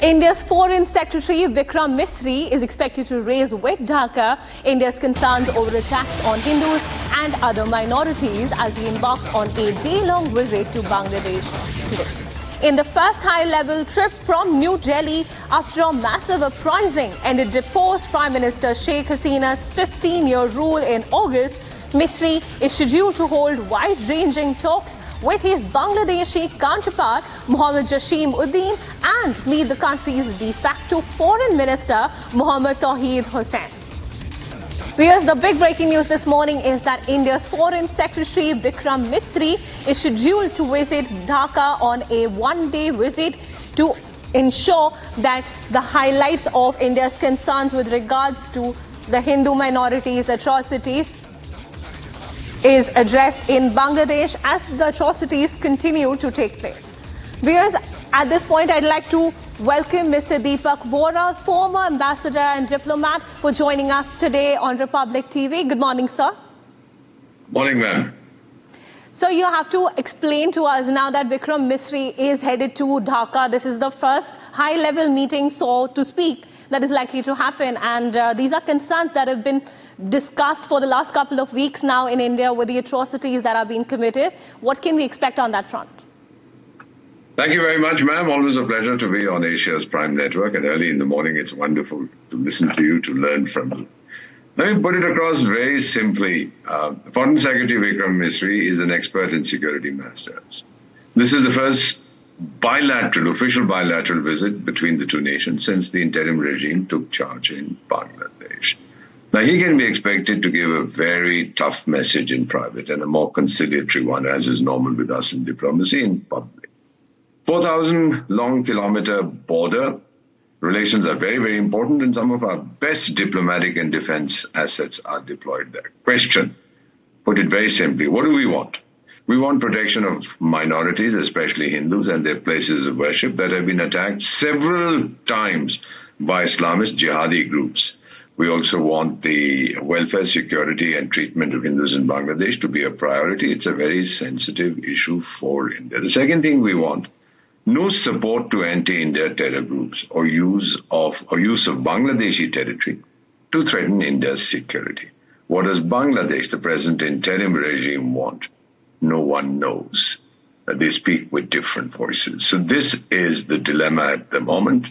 India's Foreign Secretary Vikram Misri is expected to raise with Dhaka India's concerns over attacks on Hindus and other minorities as he embarks on a day-long visit to Bangladesh today. In the first high-level trip from New Delhi after a massive uprising ended deposed Prime Minister Sheikh Hasina's 15-year rule in August, Misri is scheduled to hold wide-ranging talks with his Bangladeshi counterpart, Mohammad Jashim Uddin, and meet the country's de facto foreign minister, Mohammad Touhid Hossain. Viewers, the big breaking news this morning is that India's Foreign Secretary Vikram Misri is scheduled to visit Dhaka on a one-day visit to ensure that the highlights of India's concerns with regards to the Hindu minorities' atrocities is addressed in Bangladesh as the atrocities continue to take place. Viewers, at this point, I'd like to welcome Mr. Deepak Vora, former ambassador and diplomat, for joining us today on Republic TV. Good morning, sir. Morning, ma'am. So you have to explain to us now that Vikram Misri is headed to Dhaka. This is the first high-level meeting, so to speak, that is likely to happen. And these are concerns that have been discussed for the last couple of weeks now in India with the atrocities that are being committed. What can we expect on that front? Thank you very much, ma'am. Always a pleasure to be on Asia's Prime Network. And early in the morning, it's wonderful to listen to you, to learn from you. Let me put it across very simply. Foreign Secretary Vikram Misri is an expert in security matters. This is the first official bilateral visit between the two nations since the interim regime took charge in Bangladesh. Now, he can be expected to give a very tough message in private and a more conciliatory one, as is normal with us in diplomacy, in public. 4,000 long kilometer border relations are very, very important, and some of our best diplomatic and defense assets are deployed there. Question, put it very simply, what do we want? We want protection of minorities, especially Hindus and their places of worship that have been attacked several times by Islamist jihadi groups. We also want the welfare, security, and treatment of Hindus in Bangladesh to be a priority. It's a very sensitive issue for India. The second thing we want, no support to anti-India terror groups or use of Bangladeshi territory to threaten India's security. What does Bangladesh, the present interim regime, want? No one knows. They speak with different voices. So this is the dilemma at the moment.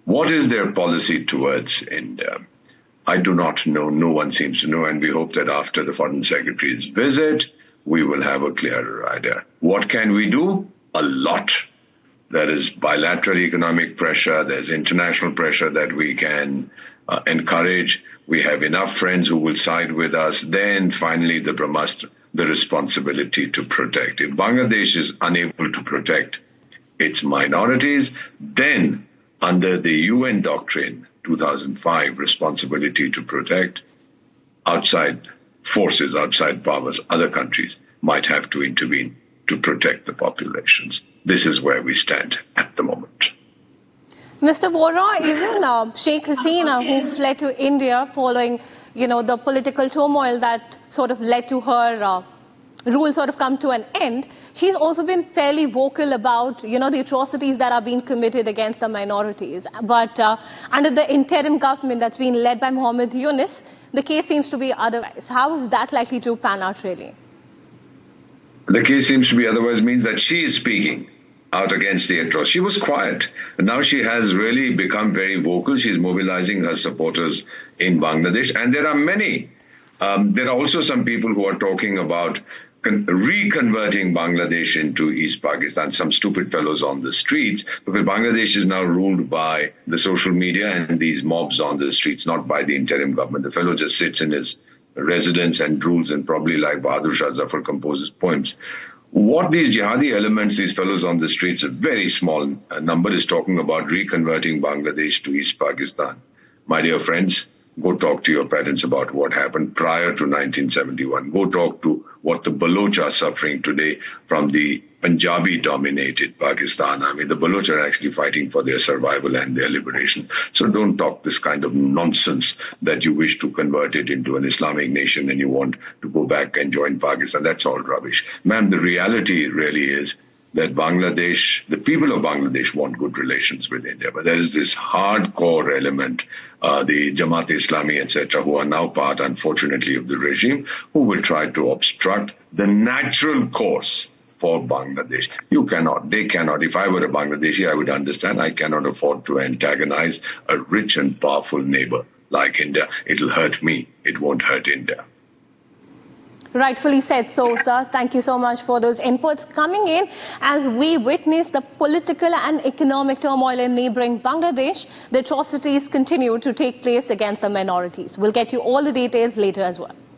What is their policy towards India? I do not know. No one seems to know. And we hope that after the Foreign Secretary's visit, we will have a clearer idea. What can we do? A lot. There is bilateral economic pressure. There's international pressure that we can encourage. We have enough friends who will side with us. Then finally, the Brahmastra, the responsibility to protect. If Bangladesh is unable to protect its minorities, then under the UN doctrine, 2005, responsibility to protect outside forces, outside powers, other countries might have to intervene to protect the populations. This is where we stand at the moment. Mr. Vora, even Sheikh Hasina, who fled to India following, the political turmoil that sort of led to her rule sort of come to an end, she's also been fairly vocal about, the atrocities that are being committed against the minorities. But under the interim government that's been led by Mohammad Yunus, the case seems to be otherwise. How is that likely to pan out, really? The case seems to be otherwise means that she is speaking out against the atrocity. She was quiet. And now she has really become very vocal. She's mobilizing her supporters in Bangladesh. And there are many. There are also some people who are talking about reconverting Bangladesh into East Pakistan, some stupid fellows on the streets, because Bangladesh is now ruled by the social media and these mobs on the streets, not by the interim government. The fellow just sits in his residence and drools and probably like Bahadur Shah Zafar composes poems. What these jihadi elements, these fellows on the streets, a very small number, is talking about reconverting Bangladesh to East Pakistan. My dear friends, go talk to your parents about what happened prior to 1971. Go talk to what the Baloch are suffering today from the Punjabi-dominated Pakistan. I mean, the Baloch are actually fighting for their survival and their liberation. So don't talk this kind of nonsense that you wish to convert it into an Islamic nation and you want to go back and join Pakistan. That's all rubbish. Ma'am, the reality really is that Bangladesh, the people of Bangladesh want good relations with India. But there is this hardcore element, the Jamaat-e-Islami, etc., who are now part, unfortunately, of the regime, who will try to obstruct the natural course for Bangladesh. They cannot. If I were a Bangladeshi, I would understand I cannot afford to antagonize a rich and powerful neighbor like India. It'll hurt me. It won't hurt India. Rightfully said so, sir. Thank you so much for those inputs coming in as we witness the political and economic turmoil in neighboring Bangladesh. The atrocities continue to take place against the minorities. We'll get you all the details later as well.